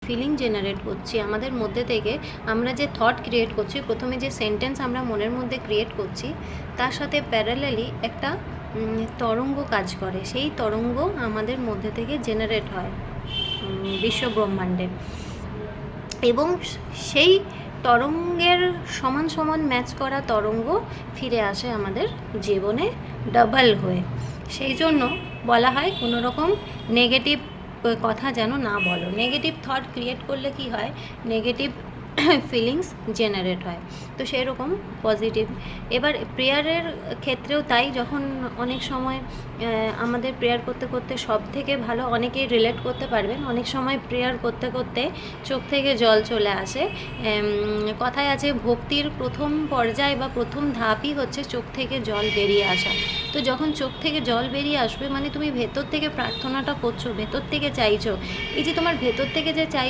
Feeling generate করছি আমাদের মধ্যে থেকে, আমরা যে থট ক্রিয়েট করছি, প্রথমে যে সেন্টেন্স আমরা মনের মধ্যে ক্রিয়েট করছি, তার সাথে প্যারালালি একটা তরঙ্গ কাজ করে। সেই তরঙ্গ আমাদের মধ্যে থেকে জেনারেট হয় বিশ্ব ব্রহ্মাণ্ডে, এবং সেই তরঙ্গের সমান সমান ম্যাচ করা তরঙ্গ ফিরে আসে আমাদের জীবনে ডাবল হয়ে। সেই জন্য বলা হয় কোনো রকম নেগেটিভ কথা যেন না বলো। নেগেটিভ থট ক্রিয়েট করলে কি হয়, নেগেটিভ ফিলিংস জেনারেট হয়। তো সেই রকম পজিটিভ। এবার প্রেয়ারের ক্ষেত্রেও তাই, যখন অনেক সময় আমাদের প্রেয়ার করতে করতে সব থেকে ভালো, অনেকেই রিলেট করতে পারবেন, অনেক সময় প্রেয়ার করতে করতে চোখ থেকে জল চলে আসে। কথায় আছে ভক্তির প্রথম পর্যায় বা প্রথম ধাপই হচ্ছে চোখ থেকে জল বেরিয়ে আসা। তো যখন চোখ থেকে জল বেরিয়ে আসবে, মানে তুমি ভেতর থেকে প্রার্থনাটা করছো, ভেতর থেকে চাইছো। এই যে তোমার ভেতর থেকে যে চাই